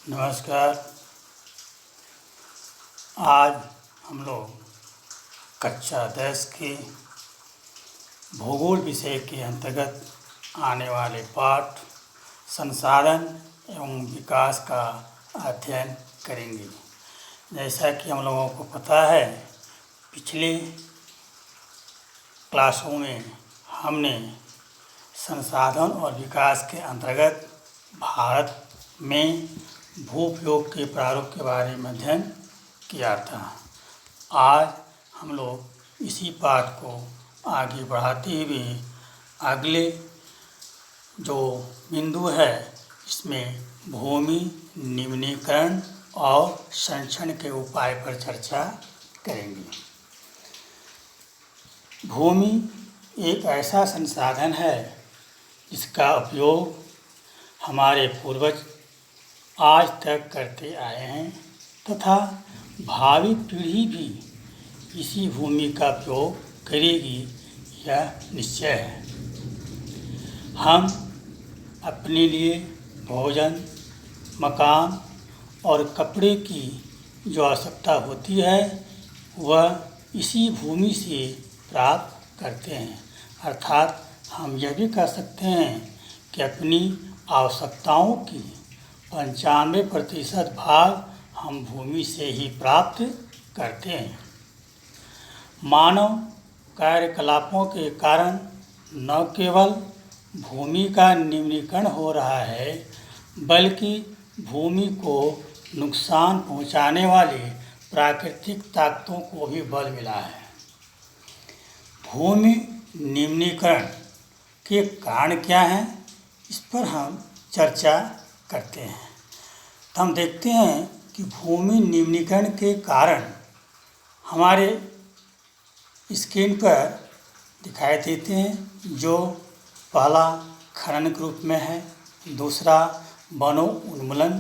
नमस्कार। आज हम लोग कक्षा 10 के भूगोल विषय के अंतर्गत आने वाले पाठ संसाधन एवं विकास का अध्ययन करेंगे। जैसा कि हम लोगों को पता है, पिछले क्लासों में हमने संसाधन और विकास के अंतर्गत भारत में भूप्रयोग के प्रारूप के बारे में अध्ययन किया था। आज हम लोग इसी पाठ को आगे बढ़ाते हुए अगले जो बिंदु है इसमें भूमि निम्नीकरण और संरक्षण के उपाय पर चर्चा करेंगे। भूमि एक ऐसा संसाधन है जिसका उपयोग हमारे पूर्वज आज तक करते आए हैं तथा भावी पीढ़ी भी इसी भूमि का उपयोग करेगी, यह निश्चय है। हम अपने लिए भोजन, मकान और कपड़े की जो आवश्यकता होती है वह इसी भूमि से प्राप्त करते हैं। अर्थात हम यह भी कह सकते हैं कि अपनी आवश्यकताओं की 95% भाग हम भूमि से ही प्राप्त करते हैं। मानव कार्यकलापों के कारण न केवल भूमि का निम्नीकरण हो रहा है, बल्कि भूमि को नुकसान पहुंचाने वाले प्राकृतिक ताकतों को भी बल मिला है। भूमि निम्नीकरण के कारण क्या हैं, इस पर हम चर्चा करते हैं। तो हम देखते हैं कि भूमि निम्नीकरण के कारण हमारे स्क्रीन पर दिखाई देते हैं। जो पहला खनन के रूप में है, दूसरा वनों उन्मूलन,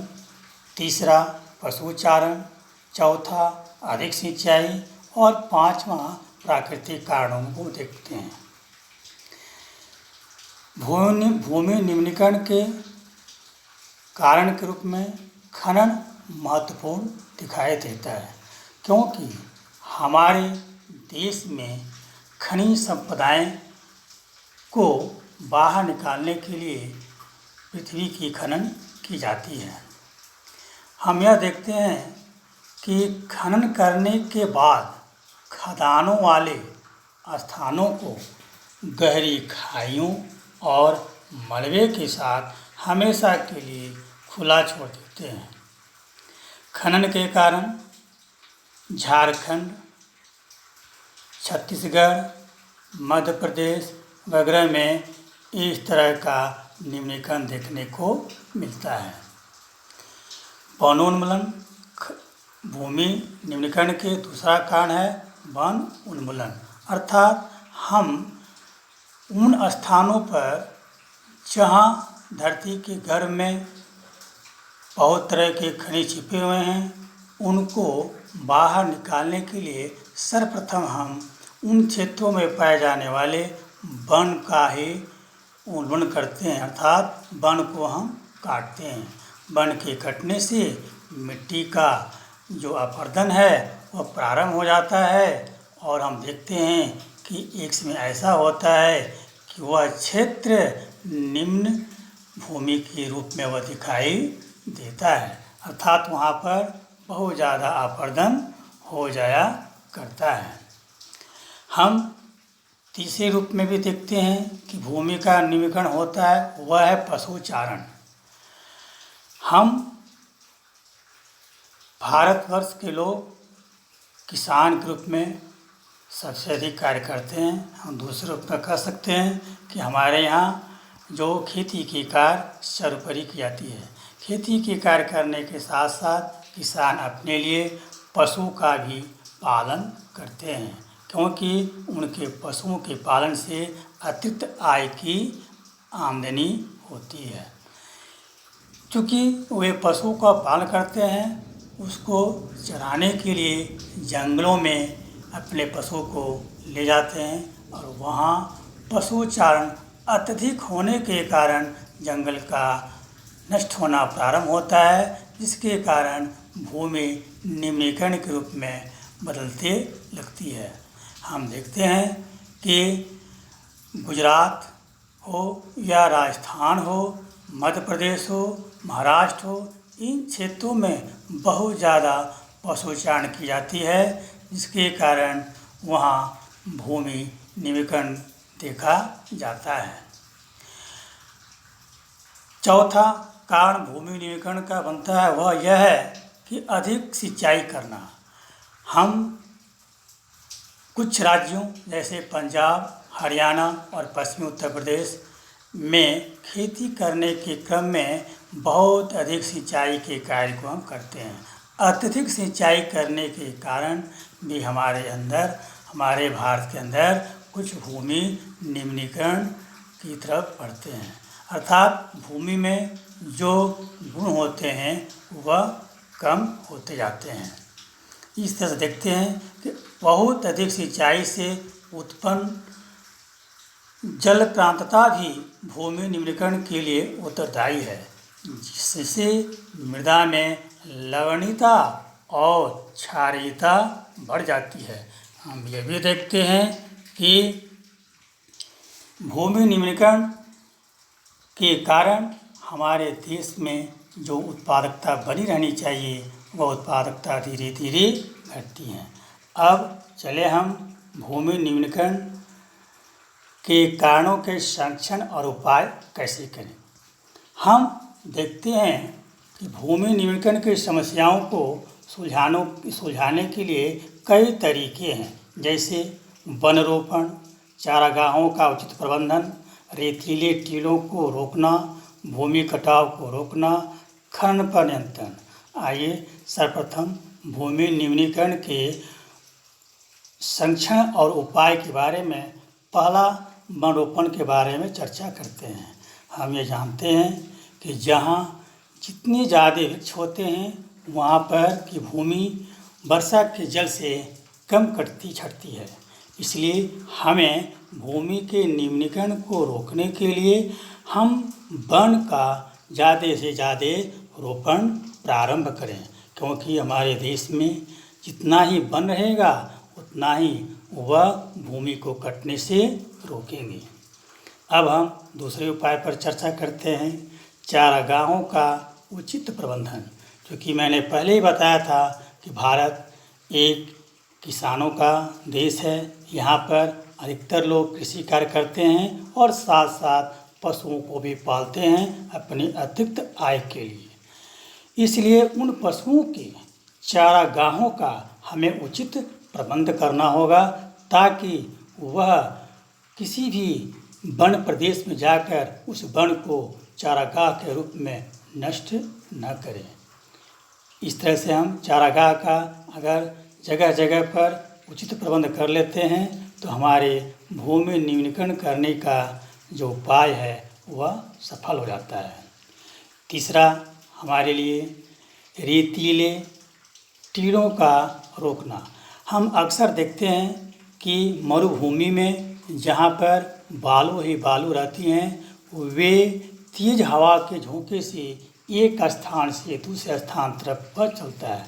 तीसरा पशुचारण, चौथा अधिक सिंचाई और पांचवा प्राकृतिक कारणों को देखते हैं। भूमि निम्नीकरण के कारण के रूप में खनन महत्वपूर्ण दिखाई देता है, क्योंकि हमारे देश में खनिज संपदाएं को बाहर निकालने के लिए पृथ्वी की खनन की जाती है। हम यह देखते हैं कि खनन करने के बाद खदानों वाले स्थानों को गहरी खाइयों और मलबे के साथ हमेशा के लिए खुला छोड़ देते हैं। खनन के कारण झारखंड, छत्तीसगढ़, मध्य प्रदेश वगैरह में इस तरह का निम्नीकरण देखने को मिलता है। वनोन्मूलन भूमि निम्नीकरण के दूसरा कारण है वन उन्मूलन। अर्थात हम उन स्थानों पर जहाँ धरती के गर्भ में बहुत तरह के खनिज छिपे हुए हैं, उनको बाहर निकालने के लिए सर्वप्रथम हम उन क्षेत्रों में पाए जाने वाले वन का ही उन्मूलन करते हैं। अर्थात वन को हम काटते हैं। वन के कटने से मिट्टी का जो अपरदन है वह प्रारंभ हो जाता है और हम देखते हैं कि एक समय ऐसा होता है कि वह क्षेत्र निम्न भूमि के रूप में वह दिखाई देता है। अर्थात वहाँ पर बहुत ज़्यादा अपरदन हो जाया करता है। हम तीसरे रूप में भी देखते हैं कि भूमि का निम्नीकरण होता है, वह है पशुचारण। हम भारतवर्ष के लोग किसान के रूप में सबसे अधिक कार्य करते हैं। हम दूसरे रूप में कह सकते हैं कि हमारे यहाँ जो खेती की कार्य सर्वोपरि की जाती है। खेती के कार्य करने के साथ साथ किसान अपने लिए पशु का भी पालन करते हैं, क्योंकि उनके पशुओं के पालन से अतिरिक्त आय की आमदनी होती है। चूँकि वे पशु का पालन करते हैं, उसको चराने के लिए जंगलों में अपने पशु को ले जाते हैं और वहाँ पशुचारण अत्यधिक होने के कारण जंगल का नष्ट होना प्रारंभ होता है, जिसके कारण भूमि निम्नीकरण के रूप में बदलते लगती है। हम देखते हैं कि गुजरात हो या राजस्थान हो, मध्य प्रदेश हो, महाराष्ट्र हो, इन क्षेत्रों में बहुत ज़्यादा पशुचारण की जाती है, जिसके कारण वहाँ भूमि निम्नीकरण देखा जाता है। चौथा कारण भूमि निम्नीकरण का बनता है वह यह है कि अधिक सिंचाई करना। हम कुछ राज्यों जैसे पंजाब, हरियाणा और पश्चिमी उत्तर प्रदेश में खेती करने के क्रम में बहुत अधिक सिंचाई के कार्य को हम करते हैं। अत्यधिक सिंचाई करने के कारण भी हमारे भारत के अंदर कुछ भूमि निम्नीकरण की तरफ बढ़ते हैं, अर्थात भूमि में जो गुण होते हैं वह कम होते जाते हैं। इस तरह से देखते हैं कि बहुत अधिक सिंचाई से उत्पन्न जल क्रांतता भी भूमि निम्नीकरण के लिए उत्तरदायी है, जिससे मृदा में लवणीयता और क्षारीयता बढ़ जाती है। हम ये भी देखते हैं कि भूमि निम्नीकरण के कारण हमारे देश में जो उत्पादकता बनी रहनी चाहिए वह उत्पादकता धीरे धीरे घटती है। अब चले हम भूमि निम्नीकरण के कारणों के संरक्षण और उपाय कैसे करें। हम देखते हैं कि भूमि निम्नीकरण की समस्याओं को सुलझाने के लिए कई तरीके हैं, जैसे वन रोपण, चारागाहों का उचित प्रबंधन, रेतीले टीलों को रोकना, भूमि कटाव को रोकना, खनन पर नियंत्रण। आइए सर्वप्रथम भूमि निम्नीकरण के संरक्षण और उपाय के बारे में पहला वन रोपण के बारे में चर्चा करते हैं। हम ये जानते हैं कि जहाँ जितने ज़्यादा वृक्ष होते हैं वहाँ पर की भूमि वर्षा के जल से कम छटती है, इसलिए हमें भूमि के निम्नीकरण को रोकने के लिए हम वन का ज़्यादा से ज़्यादा रोपण प्रारंभ करें, क्योंकि हमारे देश में जितना ही वन रहेगा उतना ही वह भूमि को कटने से रोकेंगे। अब हम दूसरे उपाय पर चर्चा करते हैं, चारागाहों का उचित प्रबंधन। क्योंकि मैंने पहले ही बताया था कि भारत एक किसानों का देश है, यहाँ पर अधिकतर लोग कृषि कार्य करते हैं और साथ साथ पशुओं को भी पालते हैं अपनी अतिरिक्त आय के लिए। इसलिए उन पशुओं के चारागाहों का हमें उचित प्रबंध करना होगा, ताकि वह किसी भी वन प्रदेश में जाकर उस वन को चारागाह के रूप में नष्ट न करें। इस तरह से हम चारागाह का अगर जगह जगह पर उचित प्रबंध कर लेते हैं तो हमारे भूमि निम्नीकरण करने का जो उपाय है वह सफल हो जाता है। तीसरा हमारे लिए रेतीले टीलों का रोकना। हम अक्सर देखते हैं कि मरुभूमि में जहाँ पर बालू ही बालू रहती हैं, वे तेज हवा के झोंके से एक स्थान से दूसरे स्थान तरफ पर चलता है।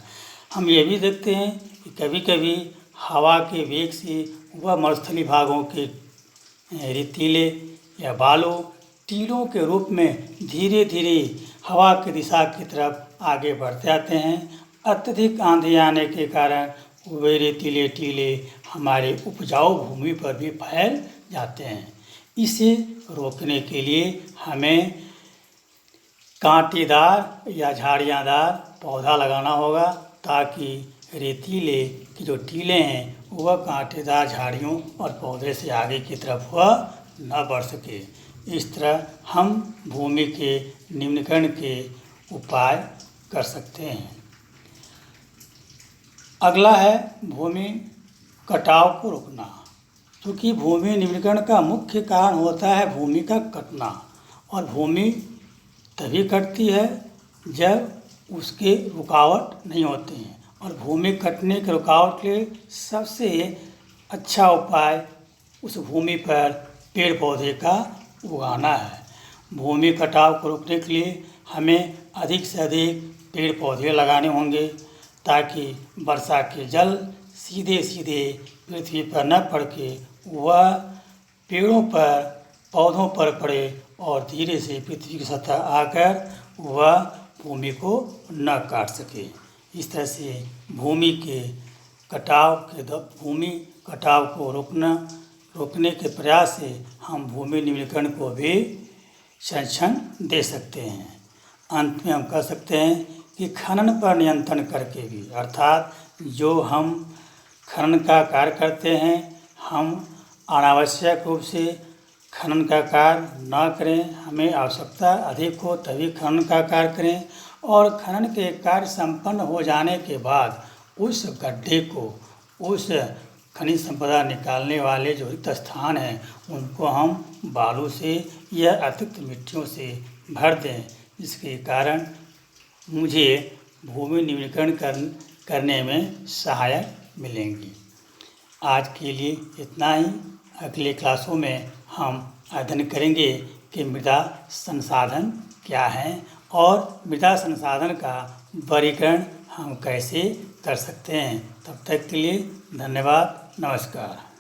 हम ये भी देखते हैं कि कभी कभी हवा के वेग से वह मरुस्थलीय भागों के रेतीले या बालू टीलों के रूप में धीरे धीरे हवा की दिशा की तरफ आगे बढ़ते जाते हैं। अत्यधिक आंधी आने के कारण वे रेतीले टीले हमारे उपजाऊ भूमि पर भी फैल जाते हैं। इसे रोकने के लिए हमें कांटेदार या झाड़ियाँदार पौधा लगाना होगा, ताकि रेतीले की जो टीले हैं वह कांटेदार झाड़ियों और पौधे से आगे की तरफ वह न बढ़ सके। इस तरह हम भूमि के निम्नीकरण के उपाय कर सकते हैं। अगला है भूमि कटाव को रोकना, क्योंकि भूमि निम्नीकरण का मुख्य कारण होता है भूमि का कटना, और भूमि तभी कटती है जब उसके रुकावट नहीं होते हैं। और भूमि कटने के रुकावट के सबसे अच्छा उपाय उस भूमि पर पेड़ पौधे का उगाना है। भूमि कटाव को रोकने के लिए हमें अधिक से अधिक पेड़ पौधे लगाने होंगे ताकि वर्षा के जल सीधे सीधे पृथ्वी पर न पड़ के वह पेड़ों पर पौधों पर पड़े और धीरे से पृथ्वी की सतह आकर वह भूमि को न काट सके। इस तरह से भूमि कटाव को रोकने के प्रयास से हम भूमि निम्नीकरण को भी संरक्षण दे सकते हैं। अंत में हम कह सकते हैं कि खनन पर नियंत्रण करके भी, अर्थात जो हम खनन का कार्य करते हैं, हम अनावश्यक रूप से खनन का कार्य न करें। हमें आवश्यकता अधिक हो तभी खनन का कार्य करें और खनन के कार्य संपन्न हो जाने के बाद उस गड्ढे को, उस खनिज संपदा निकालने वाले जो रिक्त स्थान हैं उनको हम बालू से या अतिरिक्त मिट्टियों से भर दें, जिसके कारण मुझे भूमि निम्नीकरण करने में सहायक मिलेंगी। आज के लिए इतना ही। अगले क्लासों में हम अध्ययन करेंगे कि मृदा संसाधन क्या है और मृदा संसाधन का वर्गीकरण हम कैसे कर सकते हैं। तब तक के लिए धन्यवाद, नमस्कार।